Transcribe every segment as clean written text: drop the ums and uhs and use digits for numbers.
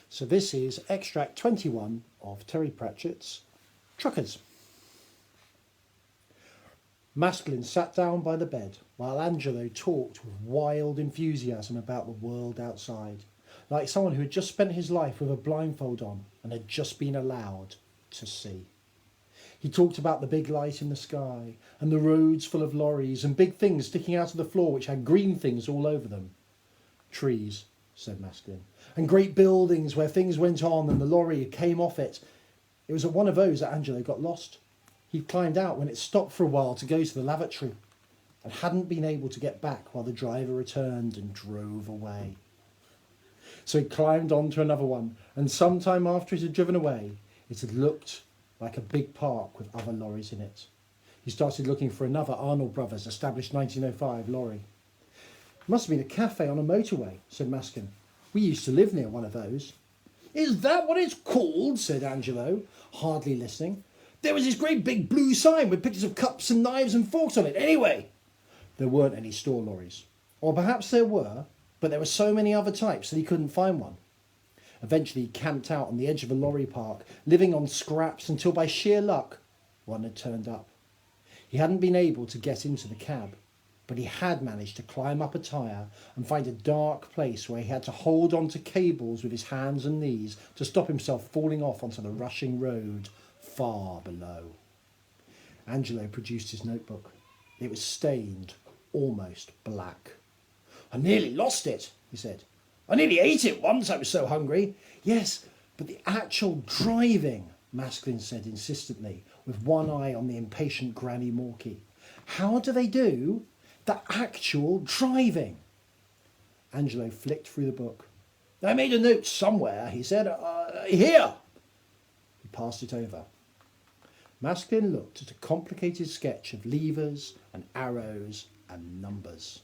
So this is extract 21 of Terry Pratchett's Truckers. Masculine sat down by the bed while Angelo talked with wild enthusiasm about the world outside, like someone who had just spent his life with a blindfold on and had just been allowed to see. He talked about the big light in the sky and the roads full of lorries and big things sticking out of the floor which had green things all over them. Trees, said Masculine, and great buildings where things went on and the lorry came off it. It was at one of those that Angelo got lost. He'd climbed out when it stopped for a while to go to the lavatory and hadn't been able to get back while the driver returned and drove away. So he climbed onto another one, and sometime after it had driven away, it had looked like a big park with other lorries in it. He started looking for another Arnold Brothers established 1905 lorry. It must have been a cafe on a motorway, said Maskin. We used to live near one of those. Is that what it's called? Said Angelo, hardly listening. There was this great big blue sign with pictures of cups and knives and forks on it. Anyway, there weren't any store lorries. Or perhaps there were, but there were so many other types that he couldn't find one. Eventually he camped out on the edge of a lorry park, living on scraps until by sheer luck one had turned up. He hadn't been able to get into the cab, but he had managed to climb up a tyre and find a dark place where he had to hold onto cables with his hands and knees to stop himself falling off onto the rushing road far below. Angelo produced his notebook. It was stained almost black. I nearly lost it, he said. I nearly ate it once, I was so hungry. Yes, but the actual driving, Masklin said insistently, with one eye on the impatient Granny Morky. How do they do the actual driving? Angelo flicked through the book. I made a note somewhere, he said. Here. He passed it over. Masklin looked at a complicated sketch of levers and arrows and numbers.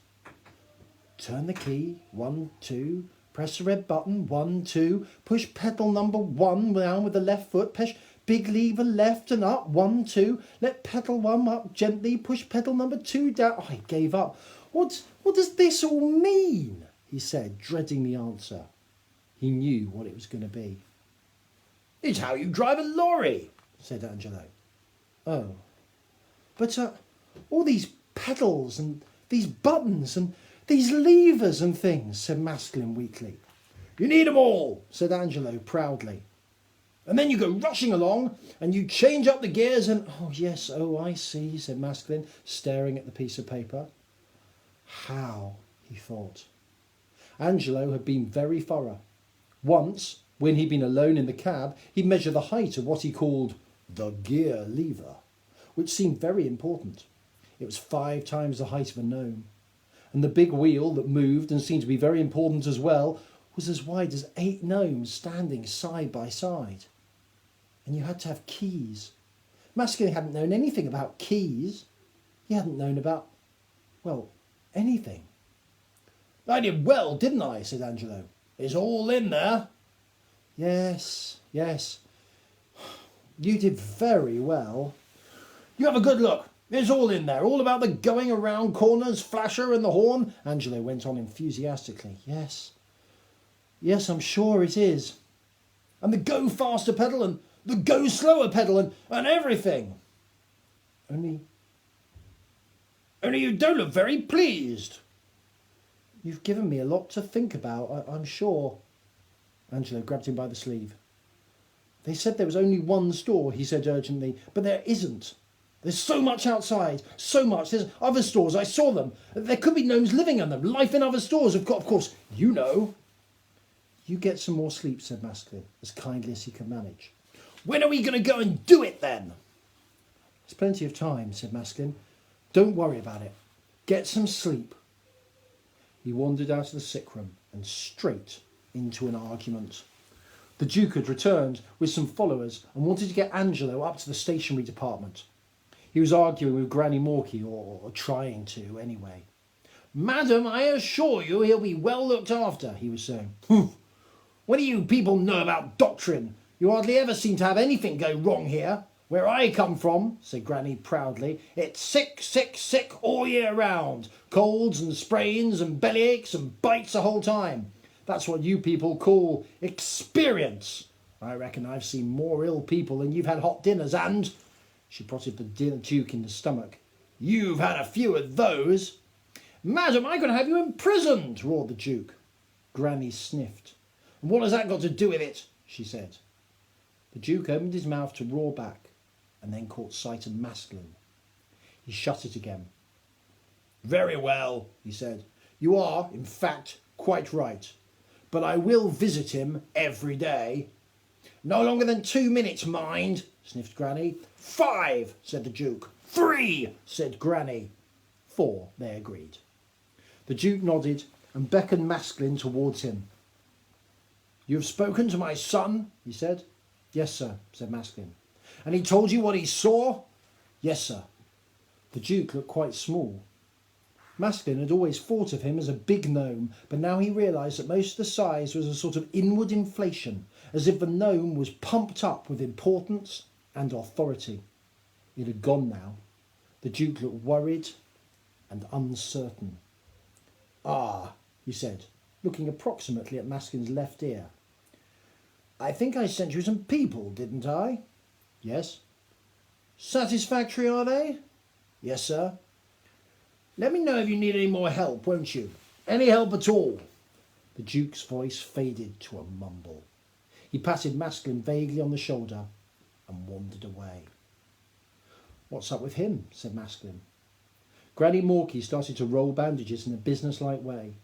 Turn the key, 1, 2, press the red button, 1, 2, push pedal number 1 down with the left foot, push big lever left and up, 1, 2, let pedal 1 up gently, push pedal number 2 down. Oh, I gave up. What does this all mean? He said, dreading the answer. He knew what it was going to be. It's how you drive a lorry, said Angelo. Oh, but all these pedals and these buttons and these levers and things, said Masklin weakly. You need 'em all, said Angelo proudly. And then you go rushing along and you change up the gears and... Oh, yes, I see, said Masklin, staring at the piece of paper. How, he thought. Angelo had been very thorough. Once, when he'd been alone in the cab, he'd measure the height of what he called the gear lever, which seemed very important. It was 5 times the height of a gnome. And the big wheel that moved and seemed to be very important as well was as wide as 8 gnomes standing side by side. And you had to have keys. Maskin hadn't known anything about keys. He hadn't known about, well, anything. I did well, didn't I? Said Angelo. It's all in there. Yes. You did very well. You have a good look. It's all in there, all about the going around corners, flasher and the horn. Angelo went on enthusiastically. Yes, I'm sure it is. And the go faster pedal and the go slower pedal and everything. Only you don't look very pleased. You've given me a lot to think about, I'm sure. Angelo grabbed him by the sleeve. They said there was only one store, he said urgently, but there isn't. There's so much outside, so much. There's other stores, I saw them. There could be gnomes living in them, life in other stores, of course, you know. You get some more sleep, said Masklin, as kindly as he could manage. When are we going to go and do it then? There's plenty of time, said Masklin. Don't worry about it. Get some sleep. He wandered out of the sick room and straight into an argument. The Duke had returned with some followers and wanted to get Angelo up to the stationery department. He was arguing with Granny Morky, or trying to anyway. Madam, I assure you he'll be well looked after, he was saying. What do you people know about doctrine? You hardly ever seem to have anything go wrong here. Where I come from, said Granny proudly, it's sick all year round. Colds and sprains and bellyaches and bites the whole time. That's what you people call experience. I reckon I've seen more ill people than you've had hot dinners, and she prodded the Duke in the stomach. You've had a few of those. Madam, I'm going to have you imprisoned, roared the Duke. Granny sniffed. And what has that got to do with it? She said. The Duke opened his mouth to roar back, and then caught sight of Maskelyne. He shut it again. Very well, he said. You are, in fact, quite right. But I will visit him every day. No longer than 2 minutes, mind, sniffed Granny. 5, said the Duke. 3, said Granny. 4, they agreed. The Duke nodded and beckoned Maskelyne towards him. You have spoken to my son, he said. Yes, sir, said Maskelyne. And he told you what he saw? Yes, sir. The Duke looked quite small. Maskelyne had always thought of him as a big gnome, but now he realised that most of the size was a sort of inward inflation, as if the gnome was pumped up with importance and authority. It had gone now. The Duke looked worried and uncertain. Ah, he said, looking approximately at Maskelyne's left ear. I think I sent you some people, didn't I? Yes. Satisfactory, are they? Yes, sir. Let me know if you need any more help, won't you? Any help at all? The Duke's voice faded to a mumble. He patted Maskelyne vaguely on the shoulder and wandered away. What's up with him? Said Maskelyne. Granny Morky started to roll bandages in a business-like way.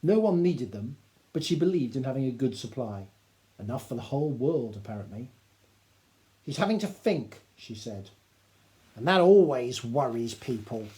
No one needed them, but she believed in having a good supply. Enough for the whole world, apparently. He's having to think, she said. And that always worries people.